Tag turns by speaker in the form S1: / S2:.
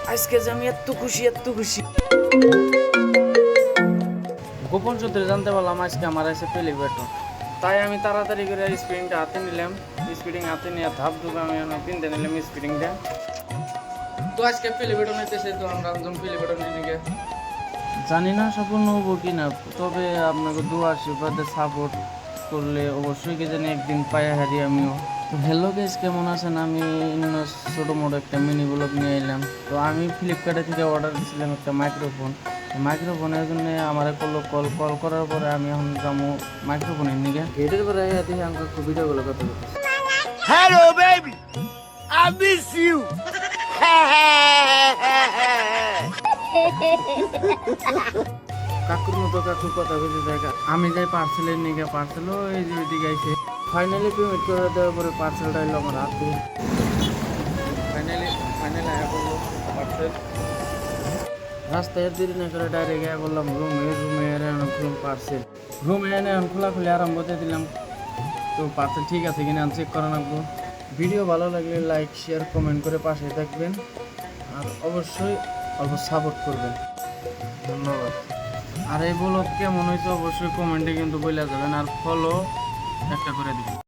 S1: আজকে যে আমি এত খুশি। গোপন সূত্রে জানতে পারলাম আজকে আমার আছে পেলি বেতন। তাই আমি তাড়াতাড়ি করে স্প্রিংটা হাতে নিলাম। স্প্রিং হাতে নিয়ে ধাপ ধুপ আমি কিনতে নিলাম স্প্রিংটা। তো আজকে পেলি বেতন হইতেছে, তো আমরা একজন পেলি বেতন নিয়ে জানি না সফল হবো কি না, তবে আপনাকে দোয়া আশীর্বাদে সাপোর্ট করলে অবশ্যই কি জানি একদিন পায়ে হারি আমিও। তো হ্যালো গাইস, কেমন আছেন? আমি ছোটো মোটো একটা মিনি ব্লগ নিয়ে এলাম। তো আমি ফ্লিপকার্টে থেকে অর্ডার দিয়েছিলাম একটা মাইক্রোফোনের জন্য আমার করলো কল করার পরে আমি এখন যাবো মাইক্রোফোনের নিকে গেটের পরে দেখি আমাকে খুব ভিডিওগুলো কথা বলতেছে।
S2: Hello, baby. I miss you.
S1: কাকুর মতো কাকুর কথা বলতে দেখা আমি যাই পার্সেলের নিকে, পার্সেলও এই যে ওইদিকে আইছে। ফাইনালি পেমেন্ট করে দেওয়ার পরে পার্সেলটা এলো আমার হাতে। ফাইনালি আয়া করলো পার্সেল। রাস্তায় দেরি না করে ডাইরেক্ট গিয়ে বললাম রুমে এনে খুললাম পার্সেল। রুমে এনে এখন খোলাখুলি আরম্ভ করে দিলাম। তো পার্সেল ঠিক আছে কিনা চেক করা রাখবো। ভিডিও ভালো লাগলে লাইক শেয়ার কমেন্ট করে পাশে থাকবেন, আর অবশ্যই অল্প সাপোর্ট করবেন। ধন্যবাদ। আর এই ব্লগ কেমন হয়েছে অবশ্যই কমেন্টে কিন্তু বলে যাবেন, আর ফলো একটা করে দিবেন।